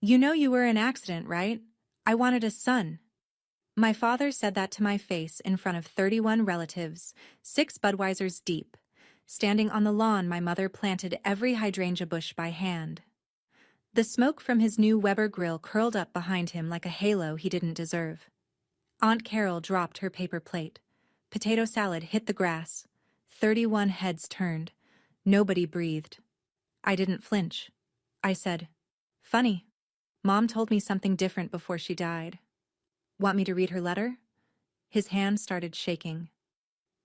You know you were an accident, right? I wanted a son. My father said that to my face in front of 31 relatives, 6 Budweisers deep. Standing on the lawn, my mother planted every hydrangea bush by hand. The smoke from his new Weber grill curled up behind him like a halo he didn't deserve. Aunt Carol dropped her paper plate. Potato salad hit the grass. 31 heads turned. Nobody breathed. I didn't flinch. I said, "Funny. Mom told me something different before she died." "Want me to read her letter?" His hand started shaking.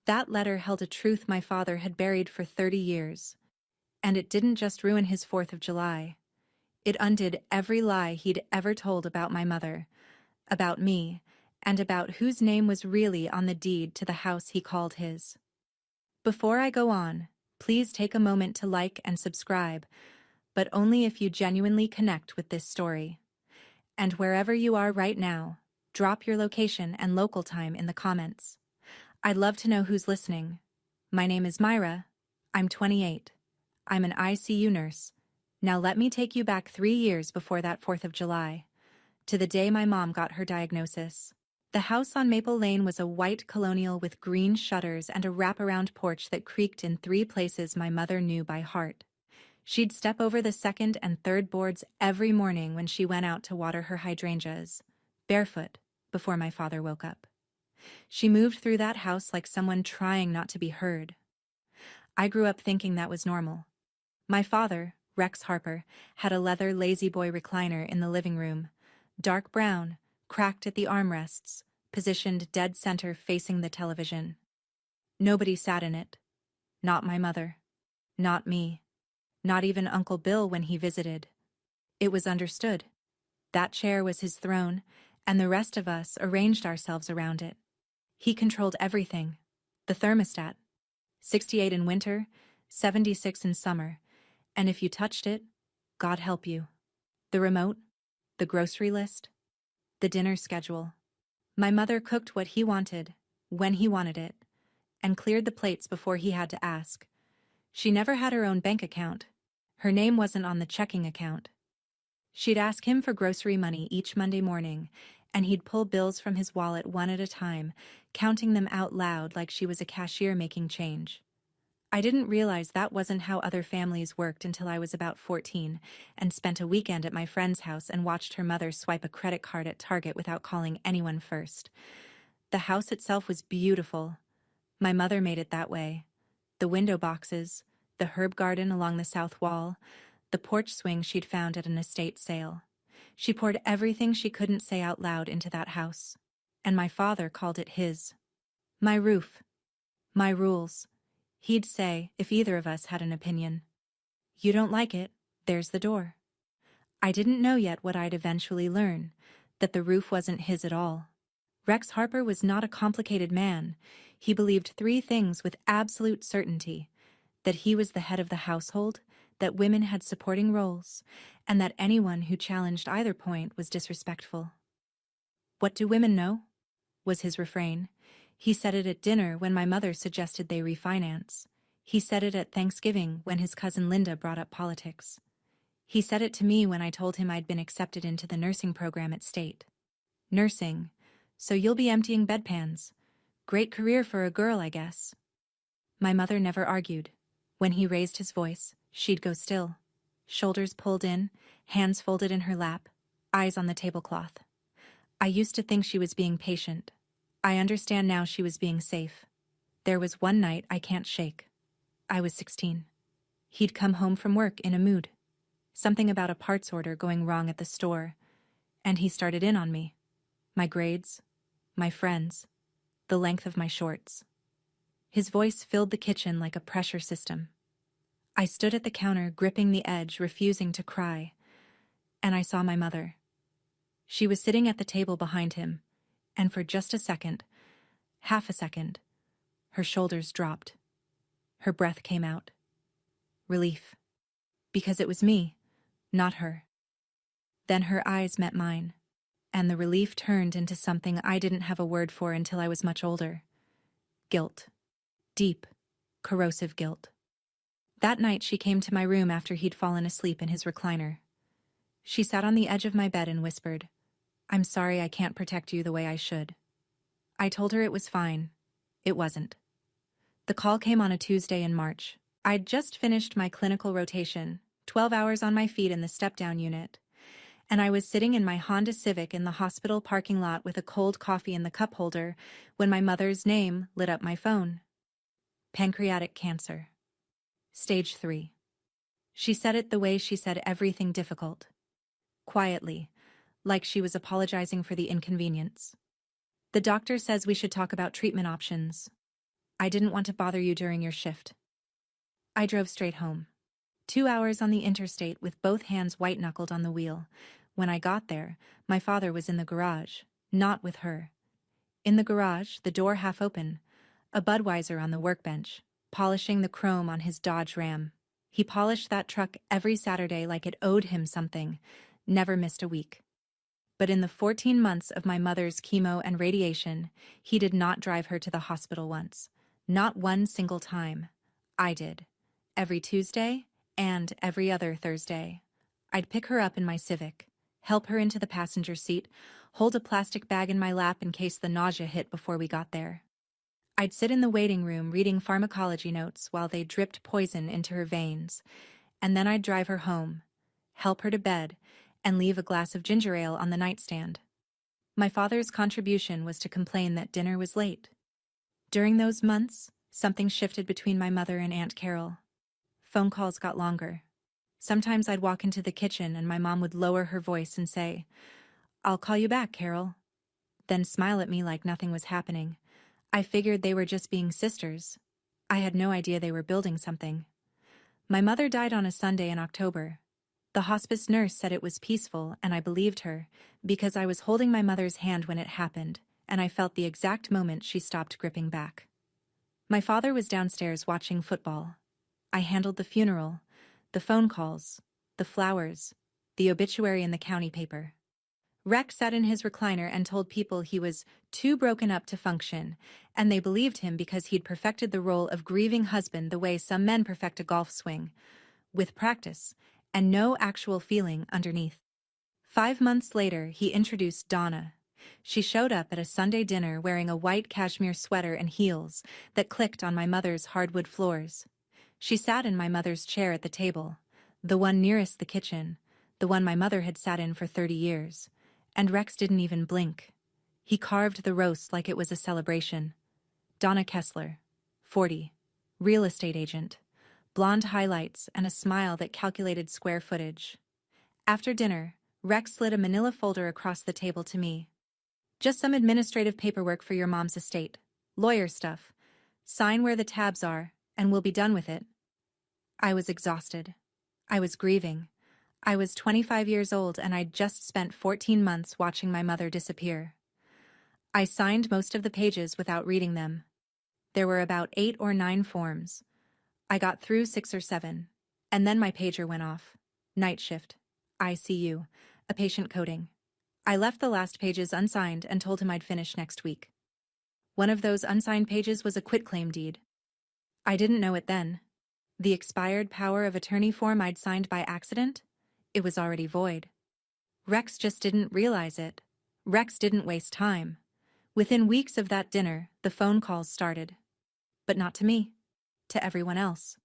That letter held a truth my father had buried for 30 years. And it didn't just ruin his 4th of July. It undid every lie he'd ever told about my mother, about me, and about whose name was really on the deed to the house he called his. Before I go on, please take a moment to like and subscribe, but only if you genuinely connect with this story. And wherever you are right now, drop your location and local time in the comments. I'd love to know who's listening. My name is Myra. I'm 28. I'm an ICU nurse. Now let me take you back 3 years before that 4th of July, to the day my mom got her diagnosis. The house on Maple Lane was a white colonial with green shutters and a wraparound porch that creaked in 3 places my mother knew by heart. She'd step over the 2nd and 3rd boards every morning when she went out to water her hydrangeas, barefoot, before my father woke up. She moved through that house like someone trying not to be heard. I grew up thinking that was normal. My father, Rex Harper, had a leather lazy boy recliner in the living room, dark brown, cracked at the armrests, positioned dead center facing the television. Nobody sat in it. Not my mother. Not me. Not even Uncle Bill when he visited. It was understood. That chair was his throne, and the rest of us arranged ourselves around it. He controlled everything. The thermostat. 68 in winter, 76 in summer, and if you touched it, God help you. The remote, the grocery list, the dinner schedule. My mother cooked what he wanted, when he wanted it, and cleared the plates before he had to ask. She never had her own bank account. Her name wasn't on the checking account. She'd ask him for grocery money each Monday morning, and he'd pull bills from his wallet one at a time, counting them out loud like she was a cashier making change. I didn't realize that wasn't how other families worked until I was about 14 and spent a weekend at my friend's house and watched her mother swipe a credit card at Target without calling anyone first. The house itself was beautiful. My mother made it that way. The window boxes, the herb garden along the south wall, the porch swing she'd found at an estate sale. She poured everything she couldn't say out loud into that house. And my father called it his. My roof. My rules. He'd say, if either of us had an opinion. You don't like it, there's the door. I didn't know yet what I'd eventually learn, that the roof wasn't his at all. Rex Harper was not a complicated man. He believed 3 things with absolute certainty: that he was the head of the household, that women had supporting roles, and that anyone who challenged either point was disrespectful. "What do women know?" was his refrain. He said it at dinner when my mother suggested they refinance. He said it at Thanksgiving when his cousin Linda brought up politics. He said it to me when I told him I'd been accepted into the nursing program at State. "Nursing, so you'll be emptying bedpans. Great career for a girl, I guess." My mother never argued. When he raised his voice, she'd go still, shoulders pulled in, hands folded in her lap, eyes on the tablecloth. I used to think she was being patient. I understand now she was being safe. There was one night I can't shake. I was 16. He'd come home from work in a mood. Something about a parts order going wrong at the store, and he started in on me. My grades, my friends, the length of my shorts. His voice filled the kitchen like a pressure system. I stood at the counter, gripping the edge, refusing to cry, and I saw my mother. She was sitting at the table behind him, and for just a second, half a second, her shoulders dropped. Her breath came out. Relief. Because it was me, not her. Then her eyes met mine, and the relief turned into something I didn't have a word for until I was much older. Guilt. Deep, corrosive guilt. That night she came to my room after he'd fallen asleep in his recliner. She sat on the edge of my bed and whispered, "I'm sorry I can't protect you the way I should." I told her it was fine. It wasn't. The call came on a Tuesday in March. I'd just finished my clinical rotation, 12 hours on my feet in the step-down unit, and I was sitting in my Honda Civic in the hospital parking lot with a cold coffee in the cup holder when my mother's name lit up my phone. Pancreatic cancer. Stage 3. She said it the way she said everything difficult. Quietly, like she was apologizing for the inconvenience. "The doctor says we should talk about treatment options. I didn't want to bother you during your shift." I drove straight home. 2 hours on the interstate with both hands white-knuckled on the wheel. When I got there, my father was in the garage, not with her. In the garage, the door half open, a Budweiser on the workbench, polishing the chrome on his Dodge Ram. He polished that truck every Saturday like it owed him something, never missed a week. But in the 14 months of my mother's chemo and radiation, he did not drive her to the hospital once. Not one single time. I did. Every Tuesday and every other Thursday. I'd pick her up in my Civic, help her into the passenger seat, hold a plastic bag in my lap in case the nausea hit before we got there. I'd sit in the waiting room reading pharmacology notes while they dripped poison into her veins, and then I'd drive her home, help her to bed, and leave a glass of ginger ale on the nightstand. My father's contribution was to complain that dinner was late. During those months, something shifted between my mother and Aunt Carol. Phone calls got longer. Sometimes I'd walk into the kitchen and my mom would lower her voice and say, "I'll call you back, Carol," then smile at me like nothing was happening. I figured they were just being sisters. I had no idea they were building something. My mother died on a Sunday in October. The hospice nurse said it was peaceful, and I believed her, because I was holding my mother's hand when it happened, and I felt the exact moment she stopped gripping back. My father was downstairs watching football. I handled the funeral, the phone calls, the flowers, the obituary in the county paper. Rex sat in his recliner and told people he was too broken up to function, and they believed him because he'd perfected the role of grieving husband the way some men perfect a golf swing, with practice, and no actual feeling underneath. 5 months later, he introduced Donna. She showed up at a Sunday dinner wearing a white cashmere sweater and heels that clicked on my mother's hardwood floors. She sat in my mother's chair at the table, the one nearest the kitchen, the one my mother had sat in for 30 years. And Rex didn't even blink. He carved the roast like it was a celebration. Donna Kessler, 40, real estate agent, blonde highlights and a smile that calculated square footage. After dinner, Rex slid a manila folder across the table to me. "Just some administrative paperwork for your mom's estate. Lawyer stuff. Sign where the tabs are, and we'll be done with it." I was exhausted. I was grieving. I was 25 years old and I'd just spent 14 months watching my mother disappear. I signed most of the pages without reading them. There were about 8 or 9 forms. I got through 6 or 7, and then my pager went off. Night shift. ICU. A patient coding. I left the last pages unsigned and told him I'd finish next week. One of those unsigned pages was a quitclaim deed. I didn't know it then. The expired power of attorney form I'd signed by accident? It was already void. Rex just didn't realize it. Rex didn't waste time. Within weeks of that dinner, the phone calls started. But not to me. To everyone else.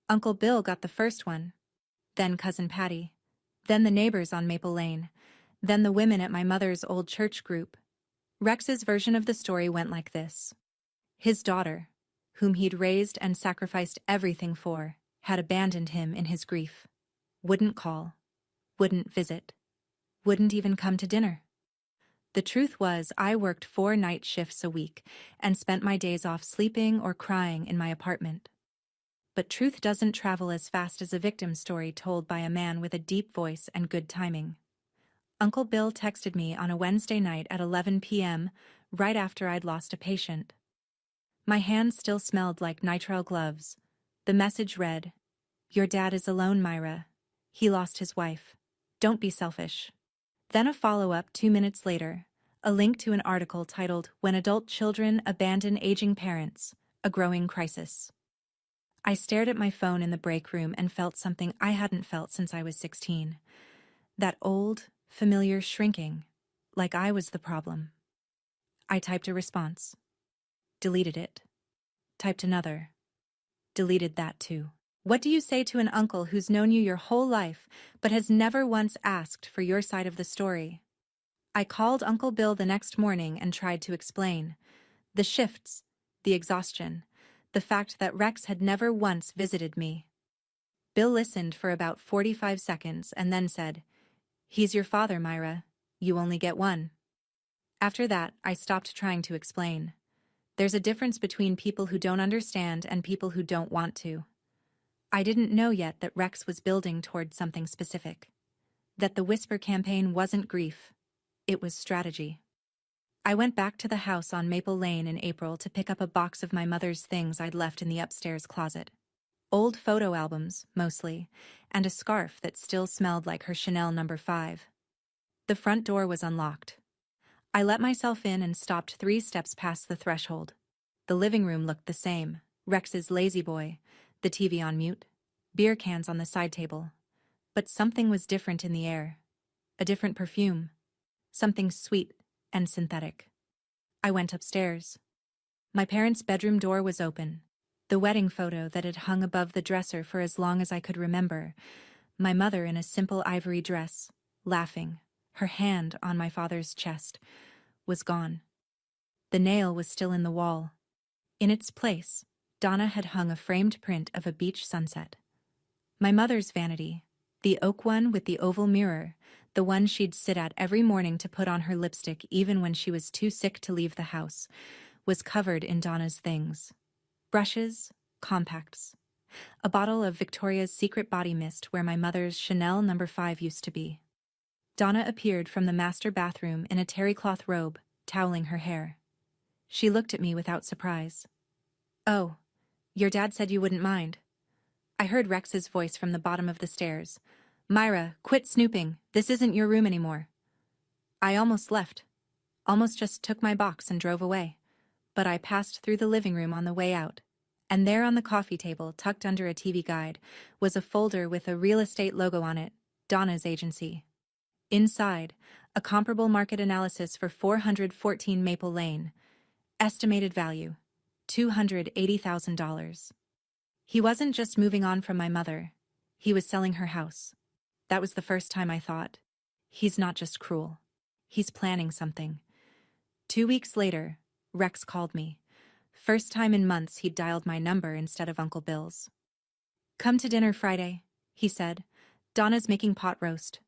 Uncle Bill got the first one. Then Cousin Patty. Then the neighbors on Maple Lane. Then the women at my mother's old church group. Rex's version of the story went like this. His daughter, whom he'd raised and sacrificed everything for, had abandoned him in his grief. Wouldn't call. Wouldn't visit. Wouldn't even come to dinner. The truth was, I worked 4 night shifts a week and spent my days off sleeping or crying in my apartment. But truth doesn't travel as fast as a victim story told by a man with a deep voice and good timing. Uncle Bill texted me on a Wednesday night at 11 p.m., right after I'd lost a patient. My hands still smelled like nitrile gloves. The message read, "Your dad is alone, Myra. He lost his wife. Don't be selfish." Then a follow-up 2 minutes later, a link to an article titled "When Adult Children Abandon Aging Parents, a Growing Crisis." I stared at my phone in the break room and felt something I hadn't felt since I was 16. That old, familiar shrinking, like I was the problem. I typed a response. Deleted it. Typed another. Deleted that too. What do you say to an uncle who's known you your whole life, but has never once asked for your side of the story? I called Uncle Bill the next morning and tried to explain. The shifts, the exhaustion, the fact that Rex had never once visited me. Bill listened for about 45 seconds and then said, "He's your father, Myra. You only get one." After that, I stopped trying to explain. There's a difference between people who don't understand and people who don't want to. I didn't know yet that Rex was building toward something specific. That the Whisper campaign wasn't grief. It was strategy. I went back to the house on Maple Lane in April to pick up a box of my mother's things I'd left in the upstairs closet. Old photo albums, mostly, and a scarf that still smelled like her Chanel No. 5. The front door was unlocked. I let myself in and stopped 3 steps past the threshold. The living room looked the same. Rex's lazy boy, the TV on mute, beer cans on the side table. But something was different in the air. A different perfume. Something sweet and synthetic. I went upstairs. My parents' bedroom door was open. The wedding photo that had hung above the dresser for as long as I could remember. My mother in a simple ivory dress, laughing, her hand on my father's chest, was gone. The nail was still in the wall. In its place, Donna had hung a framed print of a beach sunset. My mother's vanity, the oak one with the oval mirror, the one she'd sit at every morning to put on her lipstick even when she was too sick to leave the house, was covered in Donna's things. Brushes, compacts. A bottle of Victoria's Secret body mist where my mother's Chanel No. 5 used to be. Donna appeared from the master bathroom in a terry-cloth robe, toweling her hair. She looked at me without surprise. "Oh, your dad said you wouldn't mind." I heard Rex's voice from the bottom of the stairs. "Myra, quit snooping. This isn't your room anymore." I almost left. Almost just took my box and drove away. But I passed through the living room on the way out. And there on the coffee table, tucked under a TV guide, was a folder with a real estate logo on it, Donna's agency. Inside, a comparable market analysis for 414 Maple Lane. Estimated value, $280,000. He wasn't just moving on from my mother. He was selling her house. That was the first time I thought, he's not just cruel. He's planning something. 2 weeks later, Rex called me. First time in months he'd dialed my number instead of Uncle Bill's. "Come to dinner Friday," he said. "Donna's making pot roast."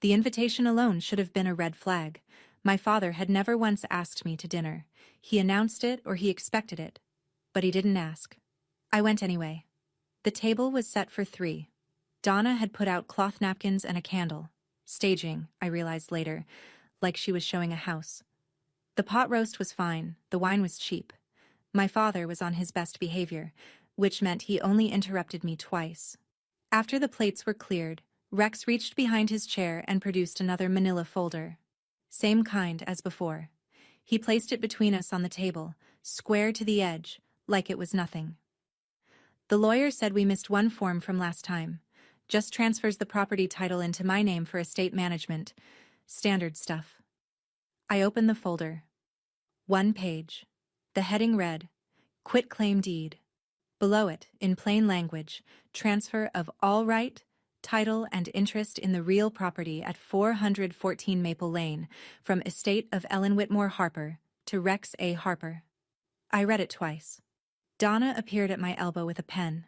The invitation alone should have been a red flag. My father had never once asked me to dinner. He announced it or he expected it. But he didn't ask. I went anyway. The table was set for 3. Donna had put out cloth napkins and a candle. Staging, I realized later, like she was showing a house. The pot roast was fine, the wine was cheap. My father was on his best behavior, which meant he only interrupted me twice. After the plates were cleared, Rex reached behind his chair and produced another manila folder. Same kind as before. He placed it between us on the table, square to the edge, like it was nothing. "The lawyer said we missed one form from last time. Just transfers the property title into my name for estate management. Standard stuff." I opened the folder. 1 page. The heading read, "Quitclaim deed." Below it, in plain language, transfer of all right, title and interest in the real property at 414 Maple Lane from estate of Ellen Whitmore Harper to Rex A. Harper. I read it twice. Donna appeared at my elbow with a pen.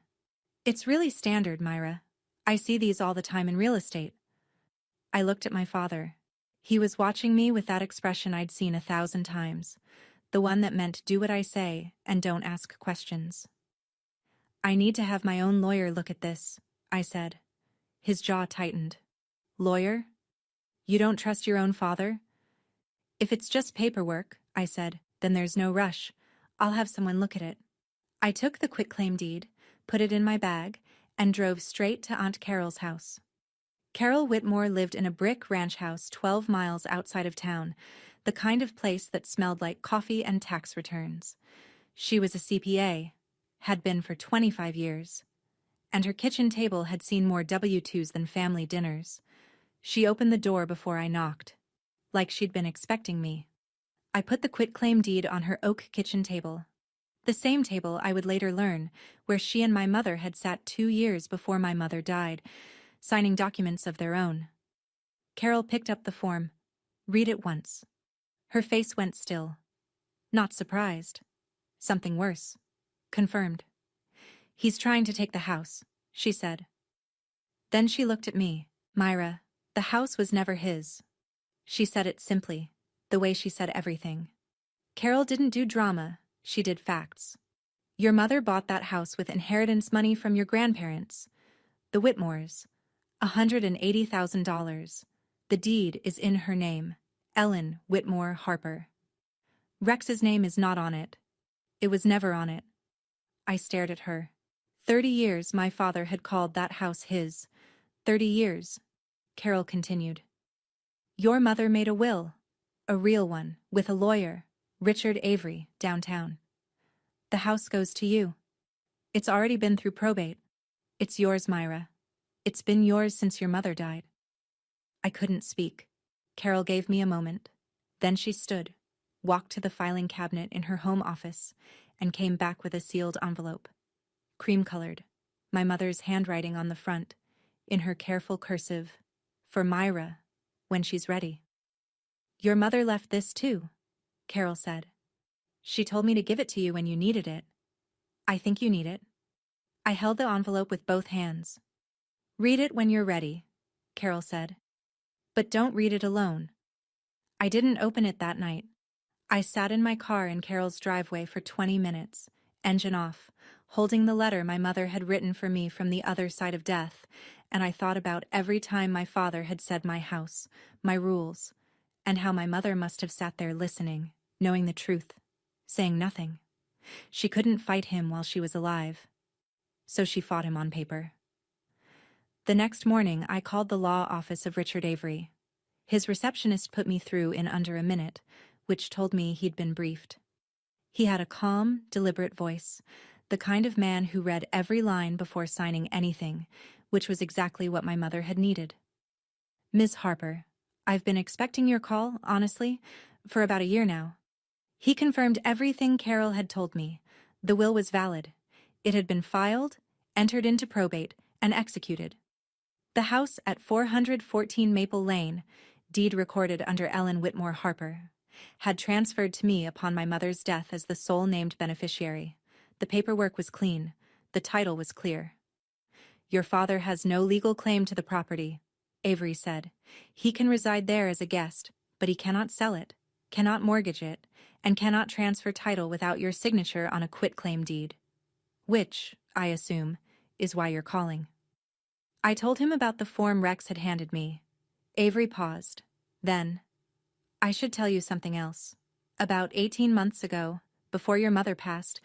"It's really standard, Myra. I see these all the time in real estate." I looked at my father. He was watching me with that expression I'd seen 1,000 times, the one that meant do what I say and don't ask questions. "I need to have my own lawyer look at this," I said. His jaw tightened. "Lawyer? You don't trust your own father?" "If it's just paperwork," I said, "then there's no rush. I'll have someone look at it." I took the quitclaim deed, put it in my bag, and drove straight to Aunt Carol's house. Carol Whitmore lived in a brick ranch house 12 miles outside of town, the kind of place that smelled like coffee and tax returns. She was a CPA, had been for 25 years, and her kitchen table had seen more W-2s than family dinners. She opened the door before I knocked, like she'd been expecting me. I put the quitclaim deed on her oak kitchen table. The same table, I would later learn, where she and my mother had sat 2 years before my mother died, signing documents of their own. Carol picked up the form. Read it once. Her face went still. Not surprised. Something worse. Confirmed. He's trying to take the house, she said. Then she looked at me. Myra, the house was never his. She said it simply, the way she said everything. Carol didn't do drama, she did facts. Your mother bought that house with inheritance money from your grandparents, the Whitmores, $180,000. The deed is in her name, Ellen Whitmore Harper. Rex's name is not on it. It was never on it. I stared at her. 30 years my father had called that house his. 30 years, Carol continued. Your mother made a will, a real one, with a lawyer, Richard Avery, downtown. The house goes to you. It's already been through probate. It's yours, Myra. It's been yours since your mother died. I couldn't speak. Carol gave me a moment. Then she stood, walked to the filing cabinet in her home office, and came back with a sealed envelope. Cream-colored, my mother's handwriting on the front, in her careful cursive, for Myra, when she's ready. Your mother left this too, Carol said. She told me to give it to you when you needed it. I think you need it. I held the envelope with both hands. Read it when you're ready, Carol said. But don't read it alone. I didn't open it that night. I sat in my car in Carol's driveway for 20 minutes, engine off, holding the letter my mother had written for me from the other side of death, and I thought about every time my father had said my house, my rules, and how my mother must have sat there listening, knowing the truth, saying nothing. She couldn't fight him while she was alive, so she fought him on paper. The next morning, I called the law office of Richard Avery. His receptionist put me through in under a minute, which told me he'd been briefed. He had a calm, deliberate voice, the kind of man who read every line before signing anything, which was exactly what my mother had needed. Ms. Harper, I've been expecting your call, honestly, for about a year now. He confirmed everything Carol had told me. The will was valid. It had been filed, entered into probate, and executed. The house at 414 Maple Lane, deed recorded under Ellen Whitmore Harper, had transferred to me upon my mother's death as the sole named beneficiary. The paperwork was clean. The title was clear. Your father has no legal claim to the property, Avery said. He can reside there as a guest, but he cannot sell it, cannot mortgage it, and cannot transfer title without your signature on a quitclaim deed. Which, I assume, is why you're calling. I told him about the form Rex had handed me. Avery paused. Then, I should tell you something else. About 18 months ago, before your mother passed,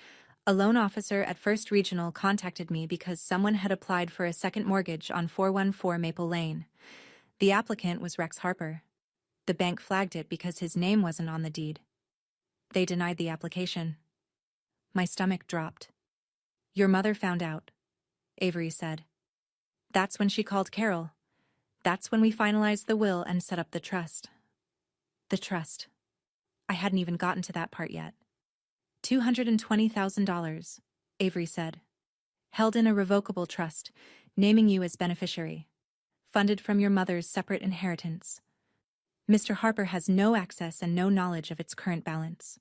a loan officer at First Regional contacted me because someone had applied for a second mortgage on 414 Maple Lane. The applicant was Rex Harper. The bank flagged it because his name wasn't on the deed. They denied the application. My stomach dropped. Your mother found out, Avery said. That's when she called Carol. That's when we finalized the will and set up the trust. The trust. I hadn't even gotten to that part yet. $220,000, Avery said. Held in a revocable trust, naming you as beneficiary. Funded from your mother's separate inheritance. Mr. Harper has no access and no knowledge of its current balance.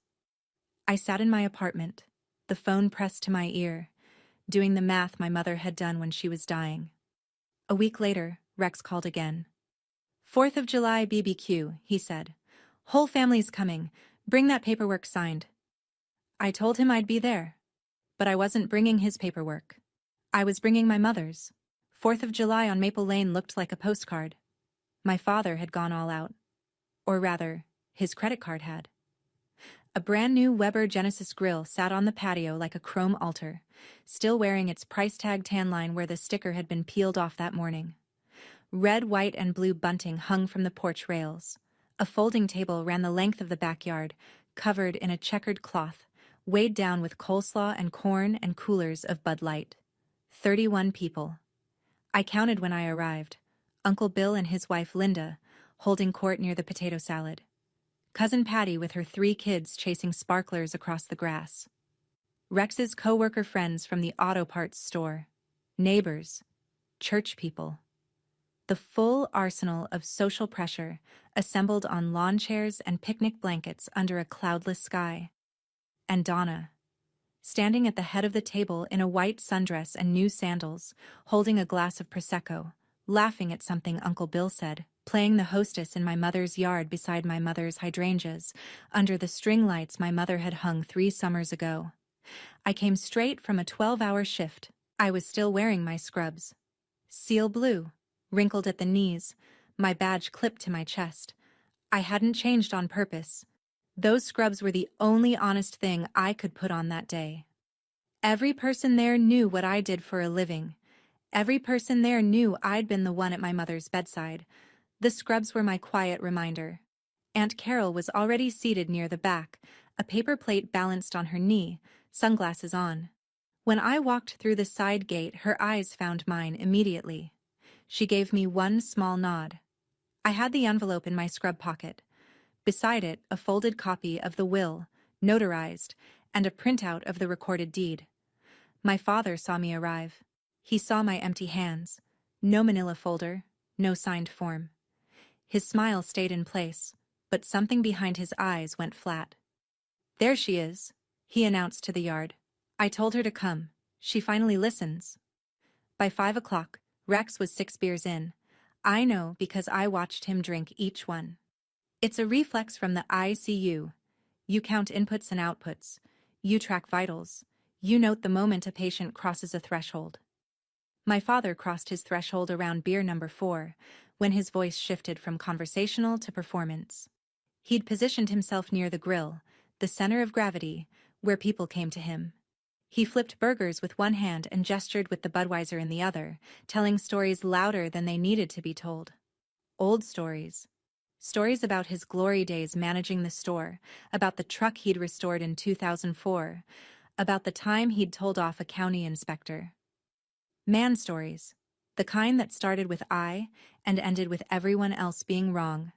I sat in my apartment, the phone pressed to my ear, doing the math my mother had done when she was dying. A week later, Rex called again. 4th of July BBQ, he said. Whole family's coming. Bring that paperwork signed. I told him I'd be there. But I wasn't bringing his paperwork. I was bringing my mother's. 4th of July on Maple Lane looked like a postcard. My father had gone all out. Or rather, his credit card had. A brand new Weber Genesis grill sat on the patio like a chrome altar, still wearing its price tag tan line where the sticker had been peeled off that morning. Red, white, and blue bunting hung from the porch rails. A folding table ran the length of the backyard, covered in a checkered cloth, weighed down with coleslaw and corn and coolers of Bud Light. 31 people. I counted when I arrived. Uncle Bill and his wife Linda, holding court near the potato salad. Cousin Patty with her 3 kids chasing sparklers across the grass. Rex's co-worker friends from the auto parts store. Neighbors. Church people. The full arsenal of social pressure assembled on lawn chairs and picnic blankets under a cloudless sky. And Donna, standing at the head of the table in a white sundress and new sandals, holding a glass of Prosecco, laughing at something Uncle Bill said, playing the hostess in my mother's yard beside my mother's hydrangeas, under the string lights my mother had hung 3 summers ago. I came straight from a 12-hour shift. I was still wearing my scrubs. Seal blue, wrinkled at the knees, my badge clipped to my chest. I hadn't changed on purpose. Those scrubs were the only honest thing I could put on that day. Every person there knew what I did for a living. Every person there knew I'd been the one at my mother's bedside. The scrubs were my quiet reminder. Aunt Carol was already seated near the back, a paper plate balanced on her knee, sunglasses on. When I walked through the side gate, her eyes found mine immediately. She gave me one small nod. I had the envelope in my scrub pocket. Beside it, a folded copy of the will, notarized, and a printout of the recorded deed. My father saw me arrive. He saw my empty hands. No manila folder, no signed form. His smile stayed in place, but something behind his eyes went flat. "There she is," he announced to the yard. "I told her to come. She finally listens." By 5 o'clock, Rex was 6 beers in. I know because I watched him drink each one. It's a reflex from the ICU. You count inputs and outputs. You track vitals. You note the moment a patient crosses a threshold. My father crossed his threshold around beer number 4, when his voice shifted from conversational to performance. He'd positioned himself near the grill, the center of gravity, where people came to him. He flipped burgers with one hand and gestured with the Budweiser in the other, telling stories louder than they needed to be told. Old stories. Stories about his glory days managing the store, about the truck he'd restored in 2004, about the time he'd told off a county inspector. Man stories. The kind that started with I and ended with everyone else being wrong.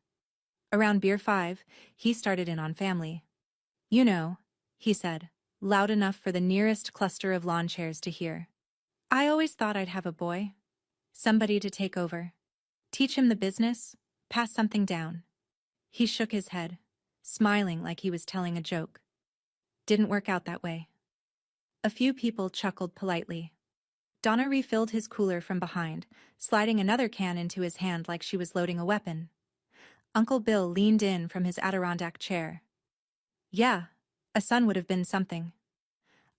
Around beer 5, he started in on family. "You know," he said, loud enough for the nearest cluster of lawn chairs to hear. "I always thought I'd have a boy. Somebody to take over. Teach him the business, pass something down." He shook his head, smiling like he was telling a joke. Didn't work out that way. A few people chuckled politely. Donna refilled his cooler from behind, sliding another can into his hand like she was loading a weapon. Uncle Bill leaned in from his Adirondack chair. "Yeah, a son would have been something."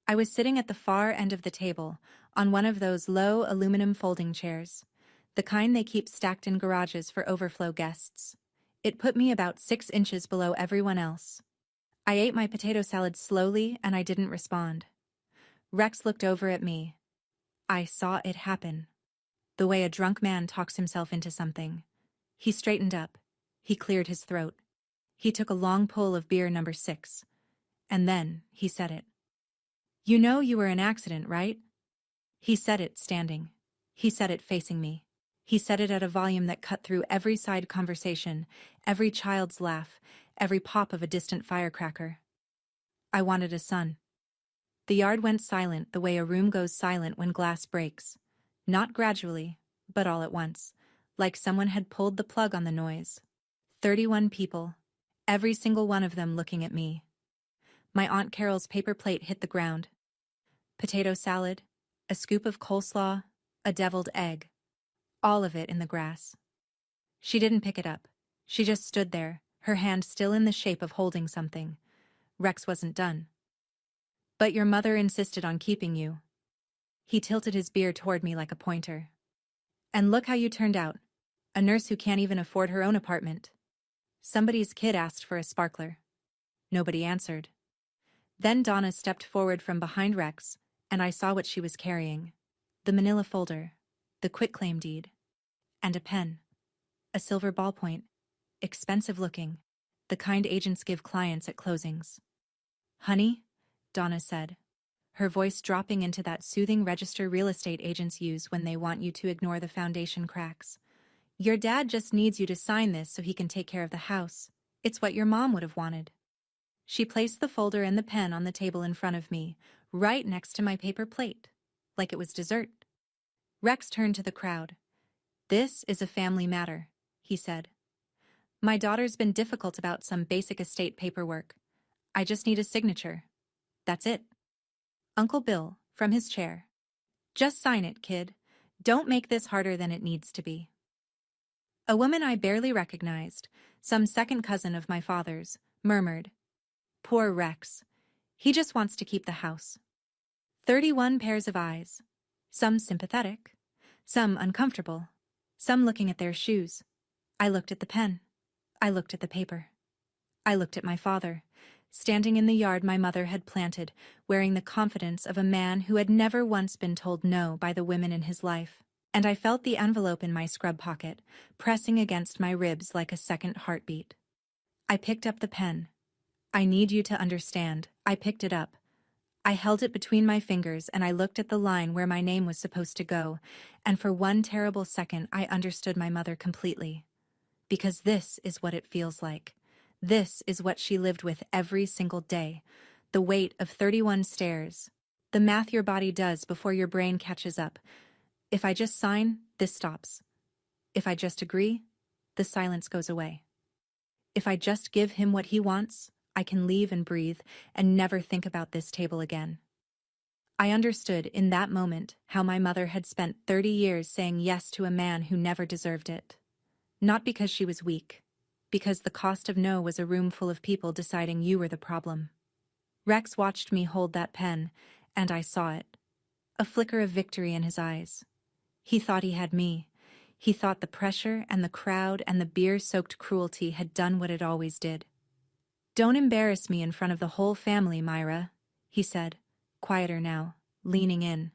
I was sitting at the far end of the table, on one of those low aluminum folding chairs, the kind they keep stacked in garages for overflow guests. It put me about 6 inches below everyone else. I ate my potato salad slowly and I didn't respond. Rex looked over at me. I saw it happen. The way a drunk man talks himself into something. He straightened up. He cleared his throat. He took a long pull of beer number 6. And then he said it. "You know you were an accident, right?" He said it standing. He said it facing me. He said it at a volume that cut through every side conversation, every child's laugh, every pop of a distant firecracker. "I wanted a son." The yard went silent the way a room goes silent when glass breaks. Not gradually, but all at once, like someone had pulled the plug on the noise. 31 people, every single one of them looking at me. My Aunt Carol's paper plate hit the ground. Potato salad, a scoop of coleslaw, a deviled egg. All of it in the grass. She didn't pick it up. She just stood there, her hand still in the shape of holding something. Rex wasn't done. "But your mother insisted on keeping you." He tilted his beer toward me like a pointer. "And look how you turned out. A nurse who can't even afford her own apartment." Somebody's kid asked for a sparkler. Nobody answered. Then Donna stepped forward from behind Rex, and I saw what she was carrying. The manila folder, the quitclaim deed, and a pen. A silver ballpoint, expensive looking, the kind agents give clients at closings. "Honey," Donna said, her voice dropping into that soothing register real estate agents use when they want you to ignore the foundation cracks. Your dad just needs you to sign this so he can take care of the house. It's what your mom would have wanted. She placed the folder and the pen on the table in front of me, right next to my paper plate, like it was dessert. Rex turned to the crowd. "This is a family matter," he said. "My daughter's been difficult about some basic estate paperwork. I just need a signature. That's it." Uncle Bill, from his chair. "Just sign it, kid. Don't make this harder than it needs to be." A woman I barely recognized, some second cousin of my father's, murmured, "Poor Rex. He just wants to keep the house." 31 pairs of eyes, some sympathetic, some uncomfortable, some looking at their shoes. I looked at the pen. I looked at the paper. I looked at my father, standing in the yard my mother had planted, wearing the confidence of a man who had never once been told no by the women in his life. And I felt the envelope in my scrub pocket, pressing against my ribs like a second heartbeat. I picked up the pen. I need you to understand. I picked it up. I held it between my fingers and I looked at the line where my name was supposed to go, and for one terrible second I understood my mother completely. Because this is what it feels like. This is what she lived with every single day. The weight of 31 stairs. The math your body does before your brain catches up. If I just sign, this stops. If I just agree, the silence goes away. If I just give him what he wants, I can leave and breathe and never think about this table again. I understood in that moment how my mother had spent 30 years saying yes to a man who never deserved it. Not because she was weak, because the cost of no was a room full of people deciding you were the problem. Rex watched me hold that pen, and I saw it. A flicker of victory in his eyes. He thought he had me. He thought the pressure and the crowd and the beer-soaked cruelty had done what it always did. "Don't embarrass me in front of the whole family, Myra," he said, quieter now, leaning in.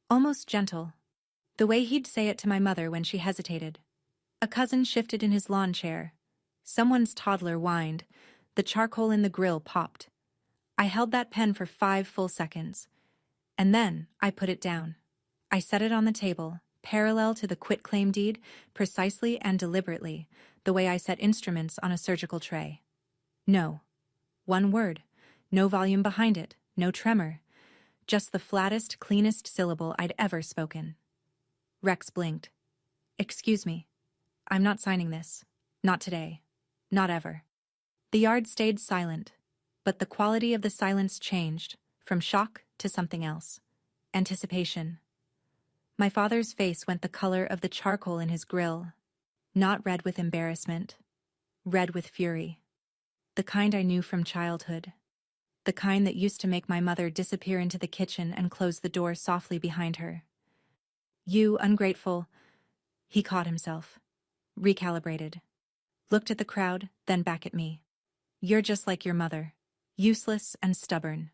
Almost gentle. The way he'd say it to my mother when she hesitated. A cousin shifted in his lawn chair. Someone's toddler whined. The charcoal in the grill popped. I held that pen for 5 full seconds. And then I put it down. I set it on the table, parallel to the quitclaim deed, precisely and deliberately, the way I set instruments on a surgical tray. No. One word. No volume behind it, no tremor. Just the flattest, cleanest syllable I'd ever spoken. Rex blinked. "Excuse me. I'm not signing this. Not today. Not ever." The yard stayed silent, but the quality of the silence changed, from shock to something else. Anticipation. My father's face went the color of the charcoal in his grill. Not red with embarrassment. Red with fury. The kind I knew from childhood. The kind that used to make my mother disappear into the kitchen and close the door softly behind her. "You ungrateful..." He caught himself. Recalibrated. Looked at the crowd, then back at me. "You're just like your mother. Useless and stubborn."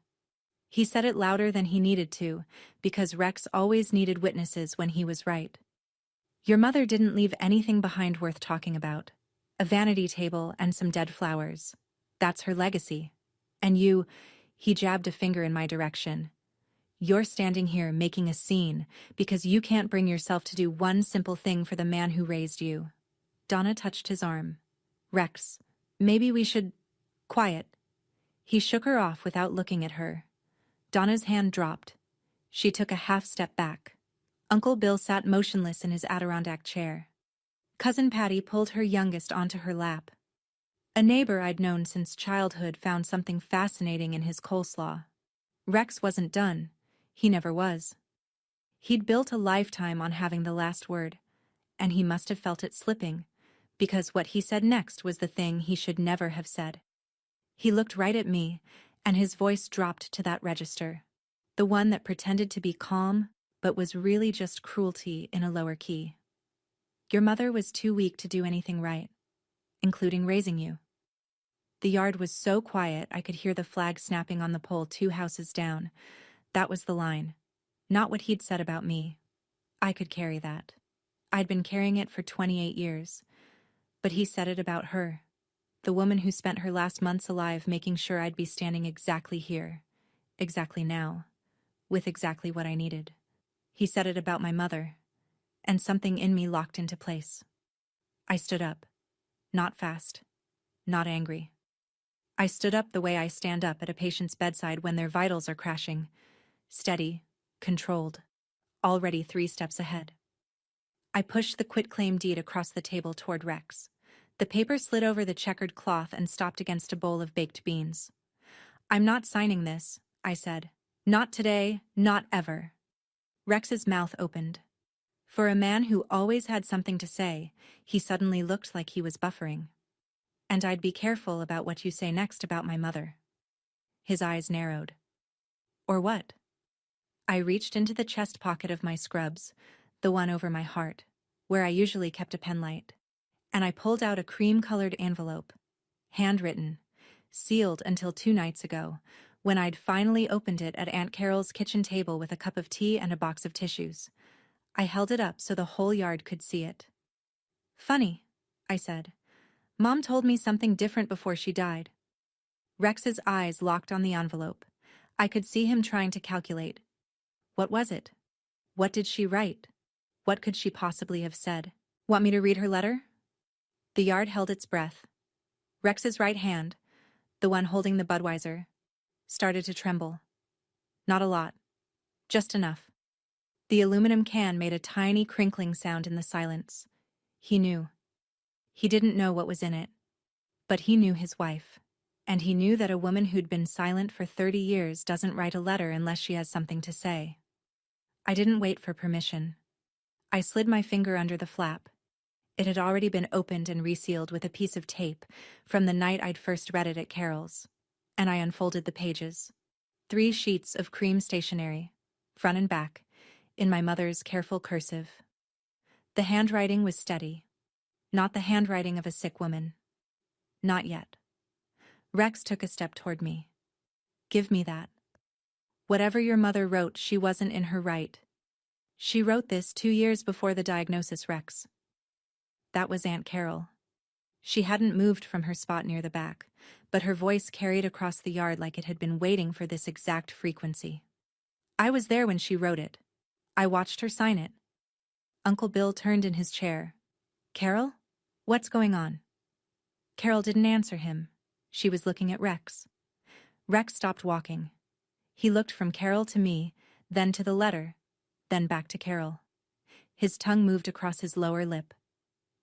He said it louder than he needed to, because Rex always needed witnesses when he was right. "Your mother didn't leave anything behind worth talking about. A vanity table and some dead flowers. That's her legacy. And you," he jabbed a finger in my direction, "you're standing here making a scene because you can't bring yourself to do one simple thing for the man who raised you." Donna touched his arm. "Rex, maybe we should..." "Quiet." He shook her off without looking at her. Donna's hand dropped. She took a half step back. Uncle Bill sat motionless in his Adirondack chair. Cousin Patty pulled her youngest onto her lap. A neighbor I'd known since childhood found something fascinating in his coleslaw. Rex wasn't done. He never was. He'd built a lifetime on having the last word, and he must have felt it slipping, because what he said next was the thing he should never have said. He looked right at me, and his voice dropped to that register. The one that pretended to be calm, but was really just cruelty in a lower key. "Your mother was too weak to do anything right, including raising you." The yard was so quiet I could hear the flag snapping on the pole 2 houses down. That was the line. Not what he'd said about me. I could carry that. I'd been carrying it for 28 years. But he said it about her. The woman who spent her last months alive making sure I'd be standing exactly here, exactly now, with exactly what I needed. He said it about my mother, and something in me locked into place. I stood up. Not fast. Not angry. I stood up the way I stand up at a patient's bedside when their vitals are crashing. Steady. Controlled. Already 3 steps ahead. I pushed the quitclaim deed across the table toward Rex. The paper slid over the checkered cloth and stopped against a bowl of baked beans. "I'm not signing this," I said. "Not today, not ever." Rex's mouth opened. For a man who always had something to say, he suddenly looked like he was buffering. "And I'd be careful about what you say next about my mother." His eyes narrowed. "Or what?" I reached into the chest pocket of my scrubs, the one over my heart, where I usually kept a penlight, and I pulled out a cream-colored envelope, handwritten, sealed until 2 nights ago, when I'd finally opened it at Aunt Carol's kitchen table with a cup of tea and a box of tissues. I held it up so the whole yard could see it. "Funny," I said. "Mom told me something different before she died." Rex's eyes locked on the envelope. I could see him trying to calculate. What was it? What did she write? What could she possibly have said? "Want me to read her letter?" The yard held its breath. Rex's right hand, the one holding the Budweiser, started to tremble. Not a lot. Just enough. The aluminum can made a tiny crinkling sound in the silence. He knew. He didn't know what was in it. But he knew his wife. And he knew that a woman who'd been silent for 30 years doesn't write a letter unless she has something to say. I didn't wait for permission. I slid my finger under the flap. It had already been opened and resealed with a piece of tape from the night I'd first read it at Carol's. And I unfolded the pages. 3 sheets of cream stationery, front and back, in my mother's careful cursive. The handwriting was steady. Not the handwriting of a sick woman. Not yet. Rex took a step toward me. "Give me that. Whatever your mother wrote, she wasn't in her right. She wrote this 2 years before the diagnosis, Rex." That was Aunt Carol. She hadn't moved from her spot near the back, but her voice carried across the yard like it had been waiting for this exact frequency. "I was there when she wrote it. I watched her sign it." Uncle Bill turned in his chair. "Carol? What's going on?" Carol didn't answer him. She was looking at Rex. Rex stopped walking. He looked from Carol to me, then to the letter, then back to Carol. His tongue moved across his lower lip.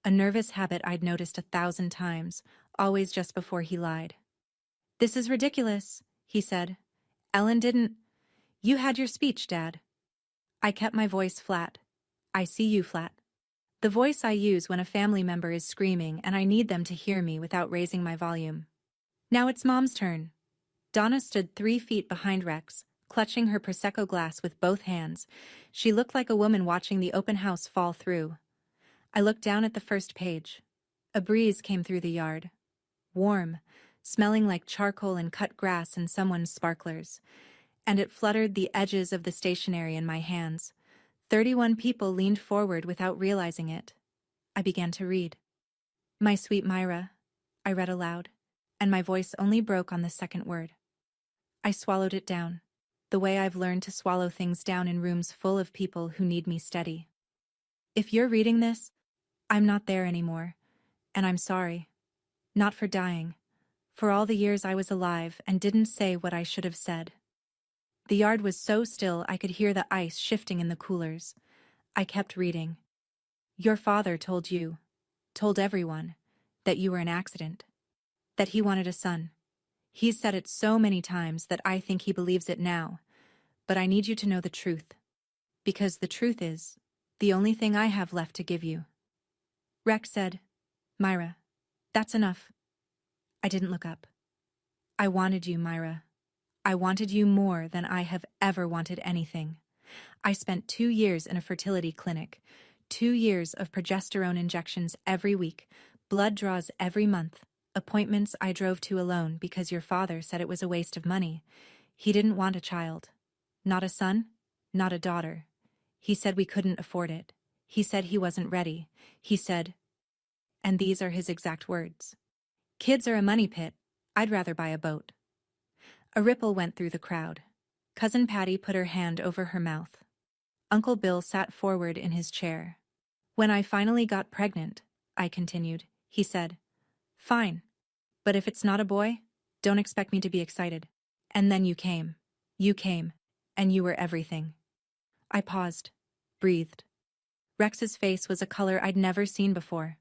A nervous habit I'd noticed 1,000 times, always just before he lied. "This is ridiculous," he said. "Ellen didn't—" "You had your speech, Dad." I kept my voice flat. I see you flat. The voice I use when a family member is screaming and I need them to hear me without raising my volume. "Now it's Mom's turn." Donna stood 3 feet behind Rex, clutching her Prosecco glass with both hands. She looked like a woman watching the open house fall through. I looked down at the first page. A breeze came through the yard. Warm, smelling like charcoal and cut grass and someone's sparklers. And it fluttered the edges of the stationery in my hands. 31 people leaned forward without realizing it. I began to read. "My sweet Myra," I read aloud, and my voice only broke on the second word. I swallowed it down, the way I've learned to swallow things down in rooms full of people who need me steady. "If you're reading this, I'm not there anymore, and I'm sorry. Not for dying, for all the years I was alive and didn't say what I should have said." The yard was so still I could hear the ice shifting in the coolers. I kept reading. "Your father told you, told everyone, that you were an accident. That he wanted a son. He's said it so many times that I think he believes it now. But I need you to know the truth. Because the truth is the only thing I have left to give you." Rex said, "Myra, that's enough." I didn't look up. "I wanted you, Myra. I wanted you more than I have ever wanted anything. I spent 2 years in a fertility clinic, 2 years of progesterone injections every week, blood draws every month, appointments I drove to alone because your father said it was a waste of money. He didn't want a child. Not a son, not a daughter. He said we couldn't afford it. He said he wasn't ready. He said," and these are his exact words, "Kids are a money pit. I'd rather buy a boat." A ripple went through the crowd. Cousin Patty put her hand over her mouth. Uncle Bill sat forward in his chair. "When I finally got pregnant, I continued. He said, "Fine. But if it's not a boy, don't expect me to be excited." And then you came. You came. And you were everything. I paused. Breathed. Rex's face was a color I'd never seen before.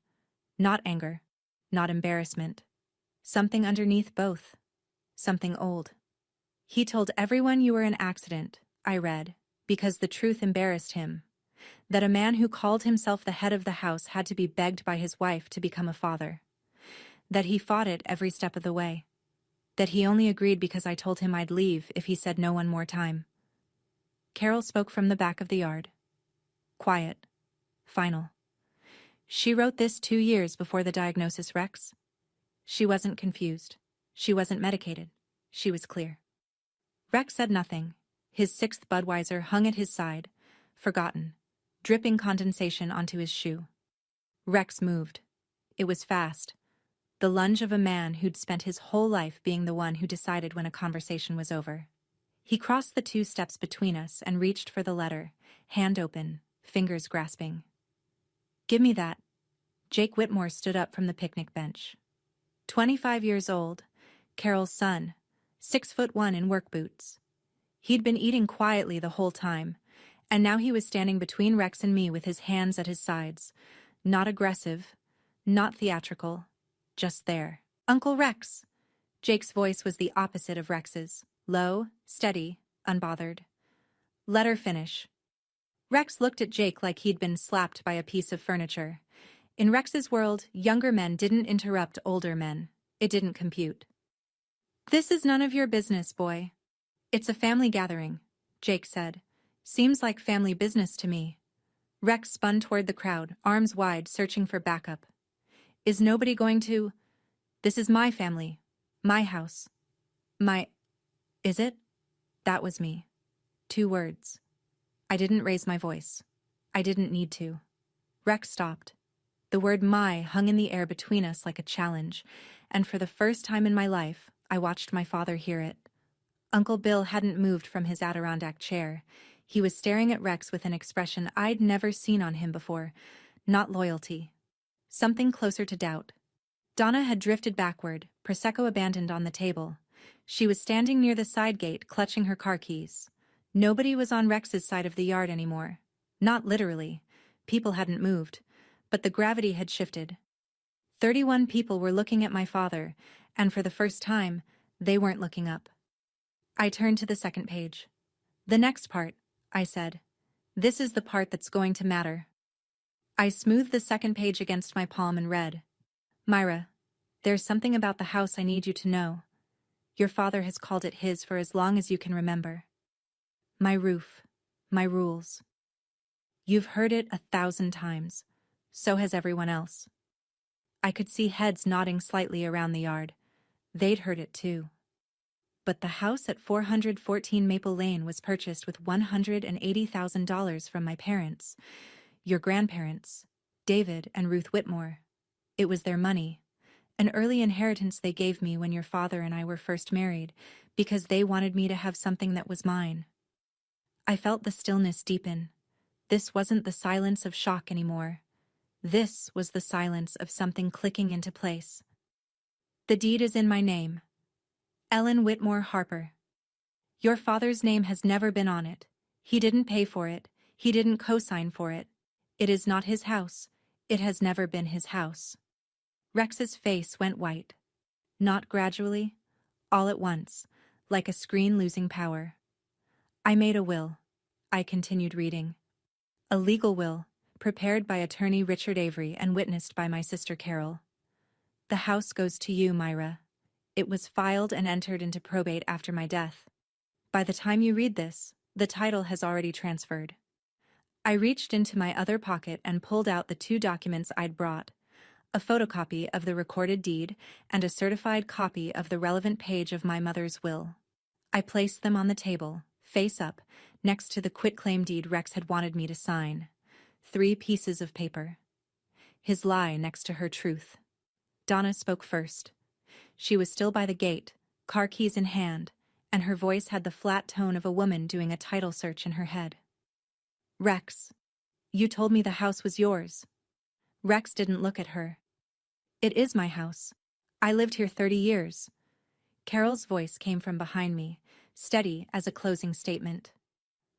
Not anger. Not embarrassment. Something underneath both. Something old. "He told everyone you were an accident," I read, because the truth embarrassed him. That a man who called himself the head of the house had to be begged by his wife to become a father. That he fought it every step of the way. That he only agreed because I told him I'd leave if he said no one more time. Carol spoke from the back of the yard. Quiet. Final. "She wrote this 2 years before the diagnosis, Rex." She wasn't confused. She wasn't medicated. She was clear. Rex said nothing. His 6th Budweiser hung at his side, forgotten, dripping condensation onto his shoe. Rex moved. It was fast. The lunge of a man who'd spent his whole life being the one who decided when a conversation was over. He crossed the 2 steps between us and reached for the letter, hand open, fingers grasping. "Give me that." Jake Whitmore stood up from the picnic bench. 25 years old, Carol's son, 6'1" in work boots. He'd been eating quietly the whole time, and now he was standing between Rex and me with his hands at his sides. Not aggressive, not theatrical, just there. "Uncle Rex." Jake's voice was the opposite of Rex's, low, steady, unbothered. "Let her finish." Rex looked at Jake like he'd been slapped by a piece of furniture. In Rex's world, younger men didn't interrupt older men. It didn't compute. "This is none of your business, boy." "It's a family gathering," Jake said. "Seems like family business to me." Rex spun toward the crowd, arms wide, searching for backup. "Is nobody going to—" "This is my family. My house. My—" "Is it?" That was me. 2 words. I didn't raise my voice. I didn't need to. Rex stopped. The word "my" hung in the air between us like a challenge, and for the first time in my life, I watched my father hear it. Uncle Bill hadn't moved from his Adirondack chair. He was staring at Rex with an expression I'd never seen on him before. Not loyalty. Something closer to doubt. Donna had drifted backward, Prosecco abandoned on the table. She was standing near the side gate, clutching her car keys. Nobody was on Rex's side of the yard anymore. Not literally. People hadn't moved. But the gravity had shifted. 31 people were looking at my father, and for the first time, they weren't looking up. I turned to the 2nd page. "The next part," I said. "This is the part that's going to matter." I smoothed the 2nd page against my palm and read. "Myra, there's something about the house I need you to know. Your father has called it his for as long as you can remember. My roof. My rules. You've heard it 1,000 times. So has everyone else." I could see heads nodding slightly around the yard. They'd heard it too. But the house at 414 Maple Lane was purchased with $180,000 from my parents. Your grandparents, David and Ruth Whitmore. It was their money. An early inheritance they gave me when your father and I were first married, because they wanted me to have something that was mine. I felt the stillness deepen. This wasn't the silence of shock anymore. This was the silence of something clicking into place. "The deed is in my name. Ellen Whitmore Harper. Your father's name has never been on it. He didn't pay for it. He didn't co-sign for it. It is not his house. It has never been his house." Rex's face went white. Not gradually, all at once, like a screen losing power. "I made a will." I continued reading. "A legal will, prepared by attorney Richard Avery and witnessed by my sister Carol. The house goes to you, Myra. It was filed and entered into probate after my death. By the time you read this, the title has already transferred." I reached into my other pocket and pulled out the 2 documents I'd brought, a photocopy of the recorded deed and a certified copy of the relevant page of my mother's will. I placed them on the table, face up, next to the quitclaim deed Rex had wanted me to sign. 3 pieces of paper. His lie next to her truth. Donna spoke first. She was still by the gate, car keys in hand, and her voice had the flat tone of a woman doing a title search in her head. "Rex, you told me the house was yours." Rex didn't look at her. It is my house. I lived here 30 years. Carol's voice came from behind me, steady as a closing statement.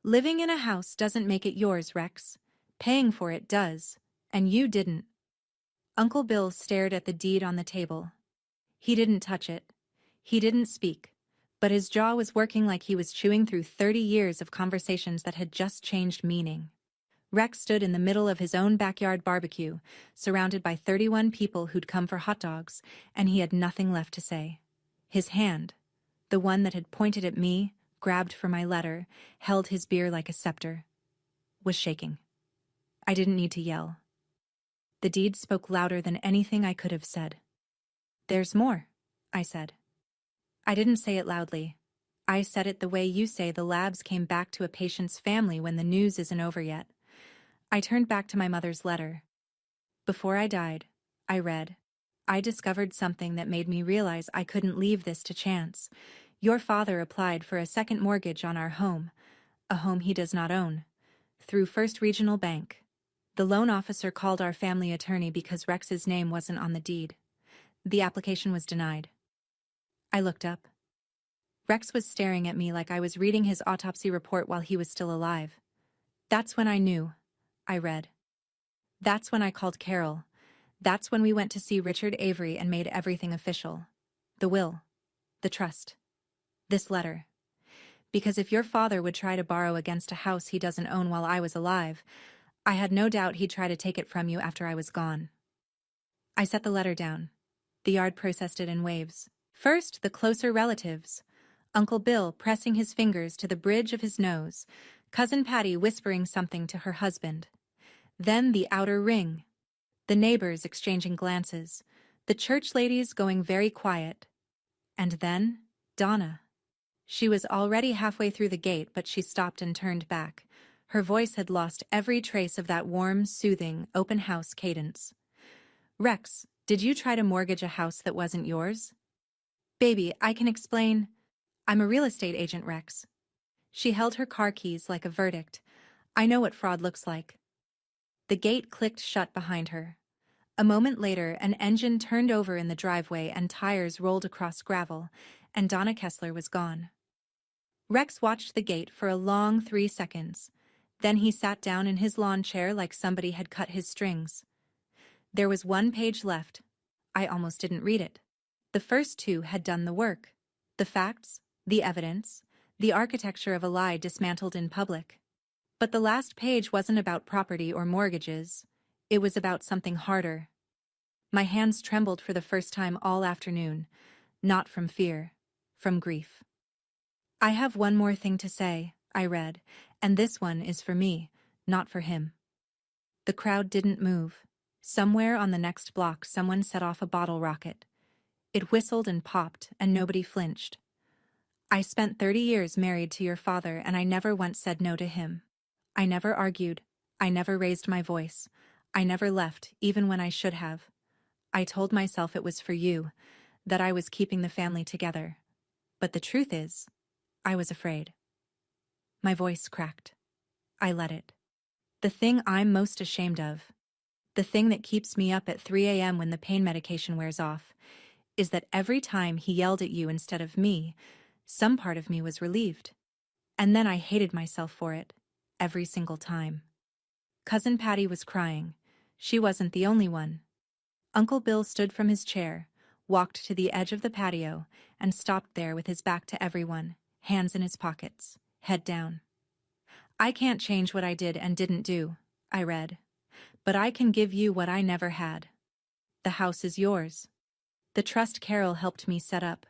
Living in a house doesn't make it yours, Rex. Paying for it does. And you didn't. Uncle Bill stared at the deed on the table. He didn't touch it. He didn't speak. But his jaw was working like he was chewing through 30 years of conversations that had just changed meaning. Rex stood in the middle of his own backyard barbecue, surrounded by 31 people who'd come for hot dogs, and he had nothing left to say. His hand, the one that had pointed at me, grabbed for my letter, held his beer like a scepter, was shaking. I didn't need to yell. The deed spoke louder than anything I could have said. There's more, I said. I didn't say it loudly. I said it the way you say the labs came back to a patient's family when the news isn't over yet. I turned back to my mother's letter. Before I died, I read, I discovered something that made me realize I couldn't leave this to chance. Your father applied for a second mortgage on our home, a home he does not own, through First Regional Bank. The loan officer called our family attorney because Rex's name wasn't on the deed. The application was denied. I looked up. Rex was staring at me like I was reading his autopsy report while he was still alive. That's when I knew, I read. That's when I called Carol. That's when we went to see Richard Avery and made everything official. The will. The trust. This letter. Because if your father would try to borrow against a house he doesn't own while I was alive, I had no doubt he'd try to take it from you after I was gone. I set the letter down. The yard processed it in waves. First, the closer relatives. Uncle Bill pressing his fingers to the bridge of his nose, Cousin Patty whispering something to her husband. Then the outer ring. The neighbors exchanging glances, the church ladies going very quiet. And then, Donna. She was already halfway through the gate, but she stopped and turned back. Her voice had lost every trace of that warm, soothing, open house cadence. Rex, did you try to mortgage a house that wasn't yours? Baby, I can explain. I'm a real estate agent, Rex. She held her car keys like a verdict. I know what fraud looks like. The gate clicked shut behind her. A moment later, an engine turned over in the driveway and tires rolled across gravel, and Donna Kessler was gone. Rex watched the gate for a long 3 seconds. Then he sat down in his lawn chair like somebody had cut his strings. There was 1 page left. I almost didn't read it. The first 2 had done the work. The facts, the evidence, the architecture of a lie dismantled in public. But the last page wasn't about property or mortgages. It was about something harder. My hands trembled for the first time all afternoon, not from fear, from grief. I have one more thing to say, I read, and this one is for me, not for him. The crowd didn't move. Somewhere on the next block someone set off a bottle rocket. It whistled and popped, and nobody flinched. I spent 30 years married to your father, and I never once said no to him. I never argued. I never raised my voice. I never left, even when I should have. I told myself it was for you, that I was keeping the family together. But the truth is, I was afraid. My voice cracked. I let it. The thing I'm most ashamed of, the thing that keeps me up at 3 a.m. when the pain medication wears off, is that every time he yelled at you instead of me, some part of me was relieved. And then I hated myself for it, every single time. Cousin Patty was crying. She wasn't the only one. Uncle Bill stood from his chair, walked to the edge of the patio, and stopped there with his back to everyone, hands in his pockets, head down. I can't change what I did and didn't do, I read. But I can give you what I never had. The house is yours. The trust Carol helped me set up.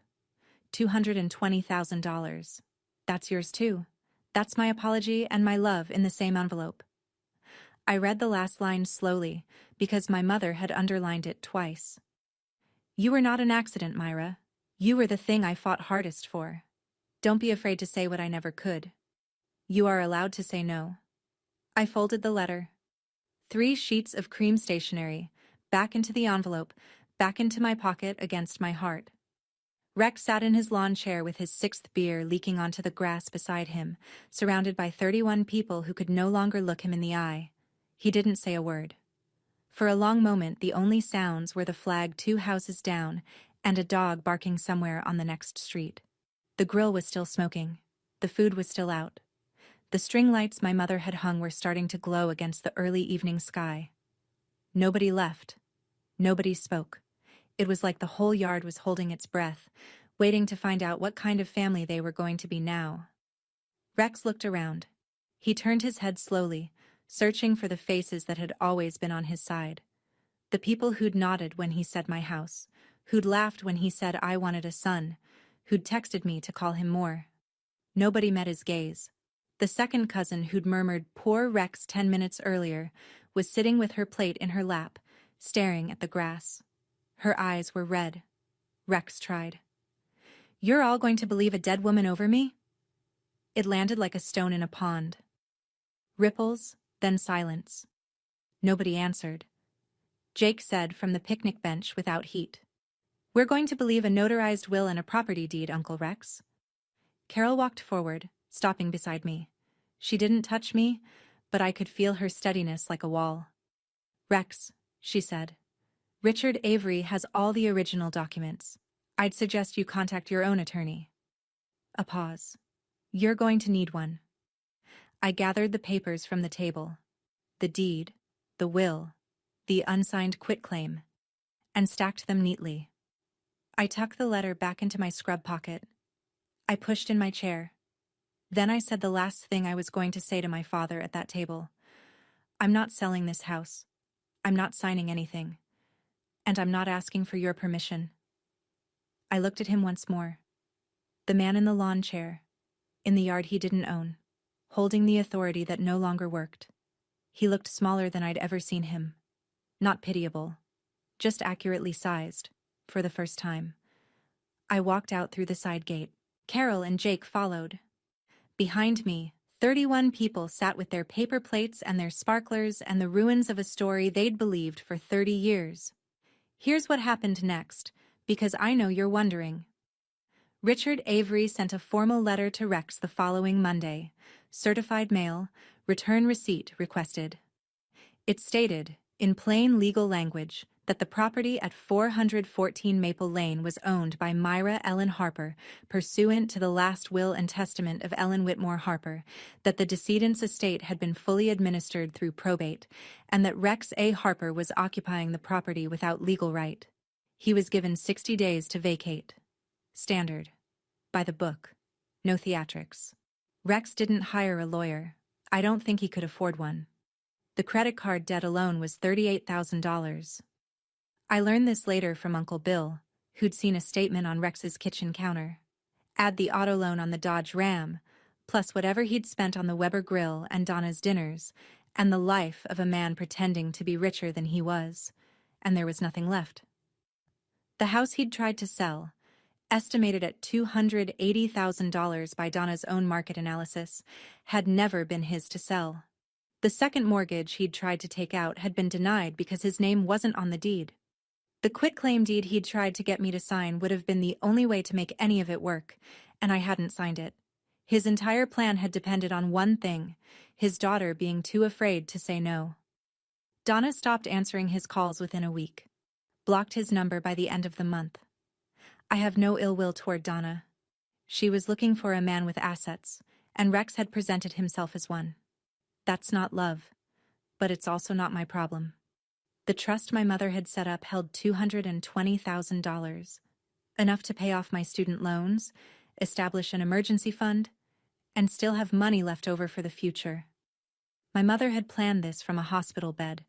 $220,000. That's yours too. That's my apology and my love in the same envelope. I read the last line slowly, because my mother had underlined it twice. You were not an accident, Myra. You were the thing I fought hardest for. Don't be afraid to say what I never could. You are allowed to say no. I folded the letter. 3 sheets of cream stationery, back into the envelope, back into my pocket against my heart. Rex sat in his lawn chair with his 6th beer leaking onto the grass beside him, surrounded by 31 people who could no longer look him in the eye. He didn't say a word. For a long moment the only sounds were the flag 2 houses down and a dog barking somewhere on the next street. The grill was still smoking. The food was still out. The string lights my mother had hung were starting to glow against the early evening sky. Nobody left. Nobody spoke. It was like the whole yard was holding its breath, waiting to find out what kind of family they were going to be now. Rex looked around. He turned his head slowly, searching for the faces that had always been on his side. The people who'd nodded when he said my house, who'd laughed when he said I wanted a son, who'd texted me to call him more. Nobody met his gaze. The second cousin who'd murmured "poor Rex" 10 minutes earlier was sitting with her plate in her lap, staring at the grass. Her eyes were red. Rex tried. "You're all going to believe a dead woman over me?" It landed like a stone in a pond. Ripples, then silence. Nobody answered. Jake said from the picnic bench without heat, "We're going to believe a notarized will and a property deed, Uncle Rex." Carol walked forward, stopping beside me. She didn't touch me, but I could feel her steadiness like a wall. "Rex," she said, "Richard Avery has all the original documents. I'd suggest you contact your own attorney." A pause. "You're going to need one." I gathered the papers from the table. The deed, the will, the unsigned quitclaim, and stacked them neatly. I tucked the letter back into my scrub pocket. I pushed in my chair. Then I said the last thing I was going to say to my father at that table. "I'm not selling this house. I'm not signing anything. And I'm not asking for your permission." I looked at him once more. The man in the lawn chair, in the yard he didn't own, holding the authority that no longer worked. He looked smaller than I'd ever seen him. Not pitiable, just accurately sized, for the first time. I walked out through the side gate. Carol and Jake followed. Behind me, 31 people sat with their paper plates and their sparklers and the ruins of a story they'd believed for 30 years. Here's what happened next, because I know you're wondering. Richard Avery sent a formal letter to Rex the following Monday. Certified mail, return receipt requested. It stated, in plain legal language, that the property at 414 Maple Lane was owned by Myra Ellen Harper, pursuant to the last will and testament of Ellen Whitmore Harper, that the decedent's estate had been fully administered through probate, and that Rex A. Harper was occupying the property without legal right. He was given 60 days to vacate. Standard. By the book. No theatrics. Rex didn't hire a lawyer. I don't think he could afford one. The credit card debt alone was $38,000. I learned this later from Uncle Bill, who'd seen a statement on Rex's kitchen counter. Add the auto loan on the Dodge Ram, plus whatever he'd spent on the Weber Grill and Donna's dinners, and the life of a man pretending to be richer than he was, and there was nothing left. The house he'd tried to sell, estimated at $280,000 by Donna's own market analysis, had never been his to sell. The second mortgage he'd tried to take out had been denied because his name wasn't on the deed. The quitclaim deed he'd tried to get me to sign would have been the only way to make any of it work, and I hadn't signed it. His entire plan had depended on one thing, his daughter being too afraid to say no. Donna stopped answering his calls within a week. Blocked his number by the end of the month. I have no ill will toward Donna. She was looking for a man with assets, and Rex had presented himself as one. That's not love, but it's also not my problem. The trust my mother had set up held $220,000, enough to pay off my student loans, establish an emergency fund, and still have money left over for the future. My mother had planned this from a hospital bed.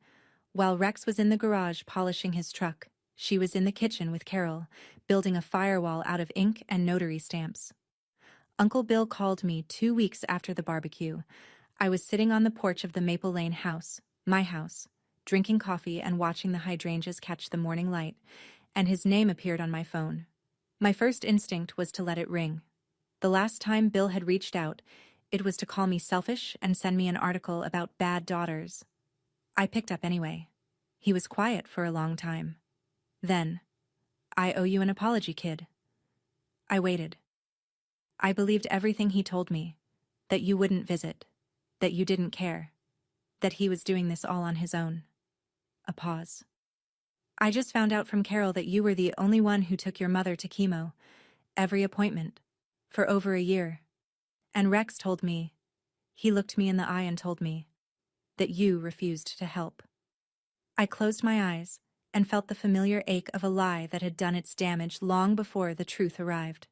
While Rex was in the garage polishing his truck, she was in the kitchen with Carol, building a firewall out of ink and notary stamps. Uncle Bill called me 2 weeks after the barbecue. I was sitting on the porch of the Maple Lane house, my house, drinking coffee and watching the hydrangeas catch the morning light, and his name appeared on my phone. My first instinct was to let it ring. The last time Bill had reached out, it was to call me selfish and send me an article about bad daughters. I picked up anyway. He was quiet for a long time. Then, "I owe you an apology, kid." I waited. I believed everything he told me, that you wouldn't visit, that you didn't care, that he was doing this all on his own. A pause. I just found out from Carol that you were the only one who took your mother to chemo, every appointment, for over a year. And Rex told me, he looked me in the eye and told me, that you refused to help. I closed my eyes and felt the familiar ache of a lie that had done its damage long before the truth arrived.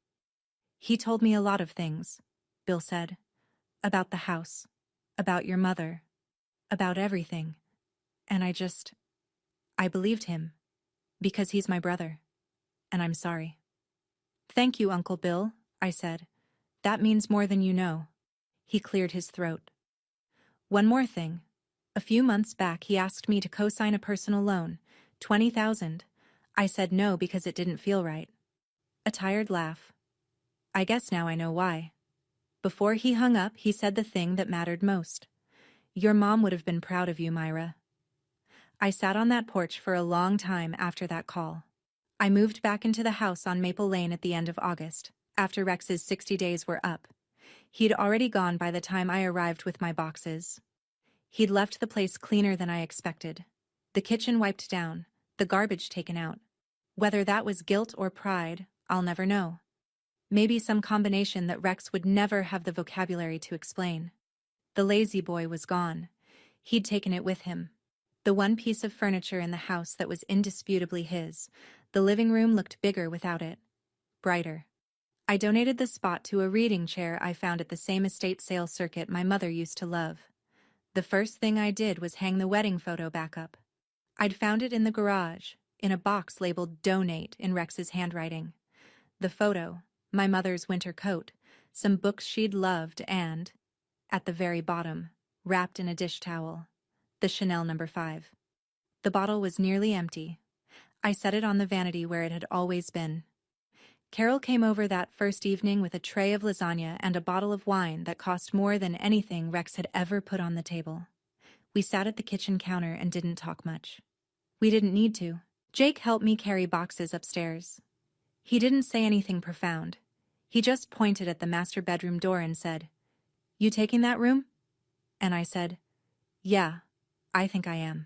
He told me a lot of things, Bill said. About the house, about your mother, about everything. And I believed him. Because he's my brother. And I'm sorry. Thank you, Uncle Bill, I said. That means more than you know. He cleared his throat. One more thing. A few months back he asked me to co-sign a personal loan, $20,000. I said no because it didn't feel right. A tired laugh. I guess now I know why. Before he hung up, he said the thing that mattered most. Your mom would have been proud of you, Myra. I sat on that porch for a long time after that call. I moved back into the house on Maple Lane at the end of August, after Rex's 60 days were up. He'd already gone by the time I arrived with my boxes. He'd left the place cleaner than I expected. The kitchen wiped down, the garbage taken out. Whether that was guilt or pride, I'll never know. Maybe some combination that Rex would never have the vocabulary to explain. The lazy boy was gone. He'd taken it with him. The one piece of furniture in the house that was indisputably his. The living room looked bigger without it. Brighter. I donated the spot to a reading chair I found at the same estate sale circuit my mother used to love. The first thing I did was hang the wedding photo back up. I'd found it in the garage, in a box labeled Donate in Rex's handwriting. The photo, my mother's winter coat, some books she'd loved and, at the very bottom, wrapped in a dish towel, the Chanel No. 5. The bottle was nearly empty. I set it on the vanity where it had always been. Carol came over that first evening with a tray of lasagna and a bottle of wine that cost more than anything Rex had ever put on the table. We sat at the kitchen counter and didn't talk much. We didn't need to. Jake helped me carry boxes upstairs. He didn't say anything profound. He just pointed at the master bedroom door and said, "You taking that room?" And I said, "Yeah, I think I am."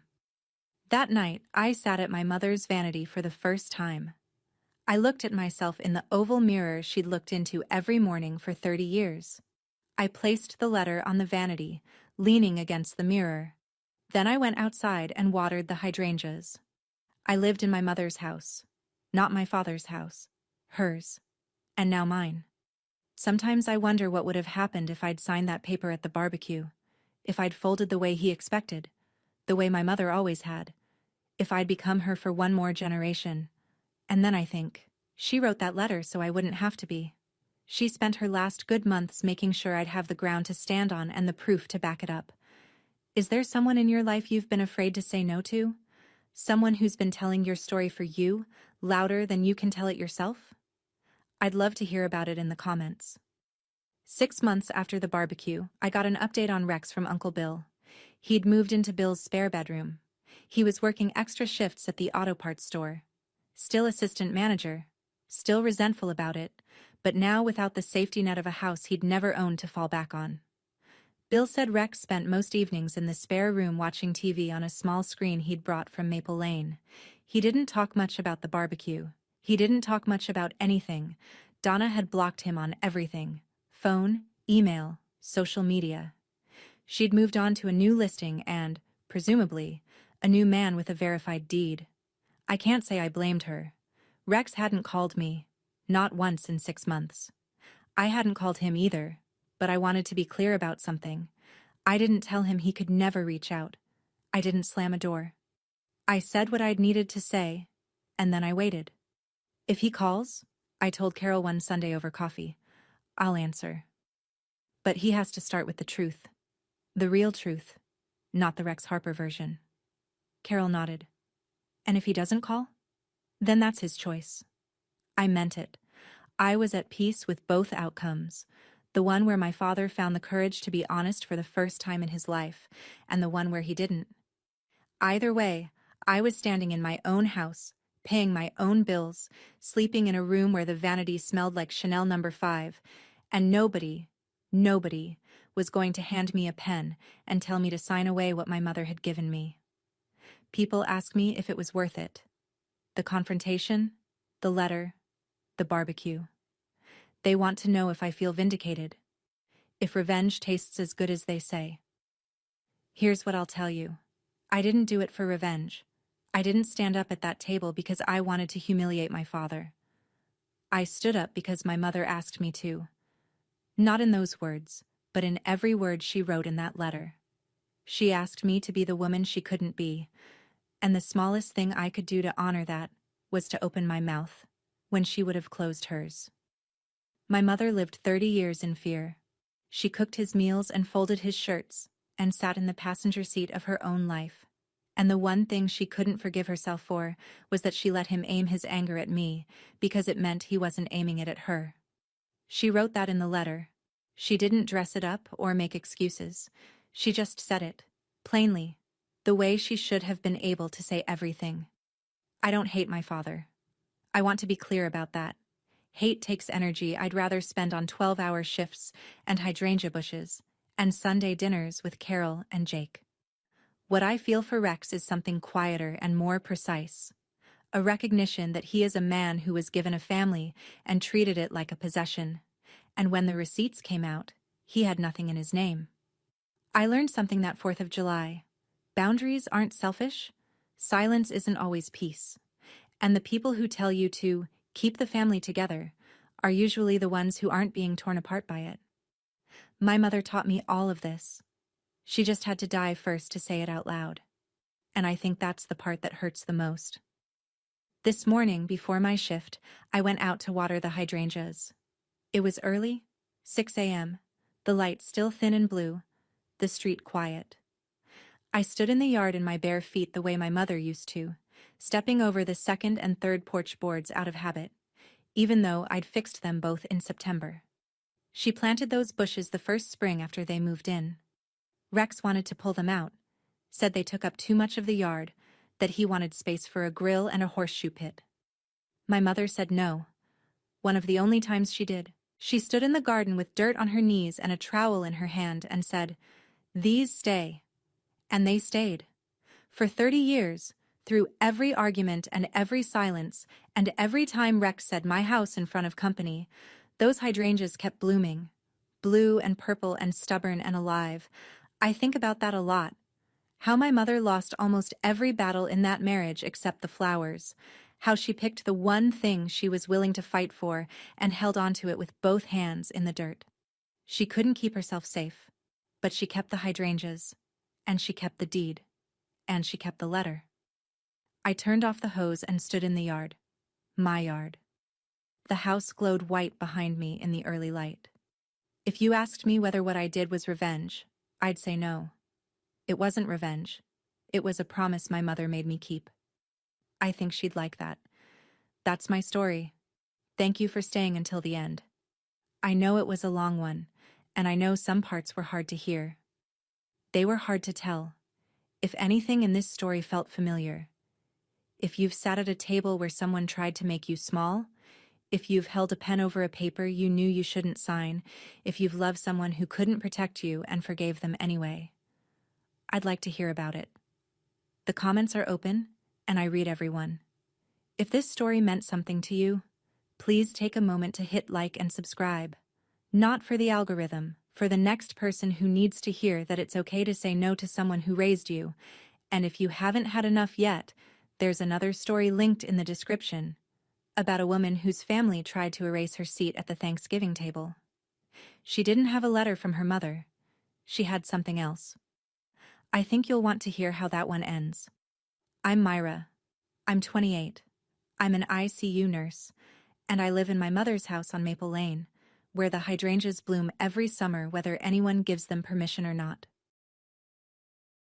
That night, I sat at my mother's vanity for the first time. I looked at myself in the oval mirror she'd looked into every morning for 30 years. I placed the letter on the vanity, leaning against the mirror. Then I went outside and watered the hydrangeas. I lived in my mother's house. Not my father's house. Hers. And now mine. Sometimes I wonder what would have happened if I'd signed that paper at the barbecue. If I'd folded the way he expected. The way my mother always had. If I'd become her for one more generation. And then I think, she wrote that letter so I wouldn't have to be. She spent her last good months making sure I'd have the ground to stand on and the proof to back it up. Is there someone in your life you've been afraid to say no to? Someone who's been telling your story for you, louder than you can tell it yourself? I'd love to hear about it in the comments. 6 months after the barbecue, I got an update on Rex from Uncle Bill. He'd moved into Bill's spare bedroom. He was working extra shifts at the auto parts store. Still assistant manager. Still resentful about it, but now without the safety net of a house he'd never owned to fall back on. Bill said Rex spent most evenings in the spare room watching TV on a small screen he'd brought from Maple Lane. He didn't talk much about the barbecue. He didn't talk much about anything. Donna had blocked him on everything. Phone, email, social media. She'd moved on to a new listing and, presumably, a new man with a verified deed. I can't say I blamed her. Rex hadn't called me. Not once in 6 months. I hadn't called him either, but I wanted to be clear about something. I didn't tell him he could never reach out. I didn't slam a door. I said what I'd needed to say, and then I waited. If he calls, I told Carol one Sunday over coffee, I'll answer. But he has to start with the truth. The real truth, not the Rex Harper version. Carol nodded. And if he doesn't call? Then that's his choice. I meant it. I was at peace with both outcomes. The one where my father found the courage to be honest for the first time in his life, and the one where he didn't. Either way, I was standing in my own house, paying my own bills, sleeping in a room where the vanity smelled like Chanel No. 5, and nobody was going to hand me a pen and tell me to sign away what my mother had given me. People ask me if it was worth it. The confrontation, the letter, the barbecue. They want to know if I feel vindicated, if revenge tastes as good as they say. Here's what I'll tell you. I didn't do it for revenge. I didn't stand up at that table because I wanted to humiliate my father. I stood up because my mother asked me to. Not in those words, but in every word she wrote in that letter. She asked me to be the woman she couldn't be, and the smallest thing I could do to honor that was to open my mouth, when she would have closed hers. My mother lived 30 years in fear. She cooked his meals and folded his shirts, and sat in the passenger seat of her own life. And the one thing she couldn't forgive herself for was that she let him aim his anger at me, because it meant he wasn't aiming it at her. She wrote that in the letter. She didn't dress it up or make excuses. She just said it, plainly, the way she should have been able to say everything. I don't hate my father. I want to be clear about that. Hate takes energy I'd rather spend on 12-hour shifts and hydrangea bushes and Sunday dinners with Carol and Jake. What I feel for Rex is something quieter and more precise. A recognition that he is a man who was given a family and treated it like a possession. And when the receipts came out, he had nothing in his name. I learned something that 4th of July. Boundaries aren't selfish. Silence isn't always peace. And the people who tell you to keep the family together are usually the ones who aren't being torn apart by it. My mother taught me all of this. She just had to die first to say it out loud. And I think that's the part that hurts the most. This morning, before my shift, I went out to water the hydrangeas. It was early, 6 a.m., the light still thin and blue, the street quiet. I stood in the yard in my bare feet the way my mother used to, stepping over the second and third porch boards out of habit, even though I'd fixed them both in September. She planted those bushes the first spring after they moved in. Rex wanted to pull them out, said they took up too much of the yard, that he wanted space for a grill and a horseshoe pit. My mother said no. One of the only times she did. She stood in the garden with dirt on her knees and a trowel in her hand and said, "These stay." And they stayed. For 30 years, through every argument and every silence, and every time Rex said "my house" in front of company, those hydrangeas kept blooming, blue and purple and stubborn and alive. I think about that a lot. How my mother lost almost every battle in that marriage except the flowers. How she picked the one thing she was willing to fight for and held onto it with both hands in the dirt. She couldn't keep herself safe, but she kept the hydrangeas, and she kept the deed, and she kept the letter. I turned off the hose and stood in the yard. My yard. The house glowed white behind me in the early light. If you asked me whether what I did was revenge, I'd say no. It wasn't revenge. It was a promise my mother made me keep. I think she'd like that. That's my story. Thank you for staying until the end. I know it was a long one, and I know some parts were hard to hear. They were hard to tell. If anything in this story felt familiar, if you've sat at a table where someone tried to make you small, if you've held a pen over a paper you knew you shouldn't sign, if you've loved someone who couldn't protect you and forgave them anyway, I'd like to hear about it. The comments are open, and I read everyone. If this story meant something to you, please take a moment to hit like and subscribe. Not for the algorithm, for the next person who needs to hear that it's okay to say no to someone who raised you. And if you haven't had enough yet, there's another story linked in the description about a woman whose family tried to erase her seat at the Thanksgiving table. She didn't have a letter from her mother. She had something else. I think you'll want to hear how that one ends. I'm Myra. I'm 28. I'm an ICU nurse, and I live in my mother's house on Maple Lane, where the hydrangeas bloom every summer whether anyone gives them permission or not.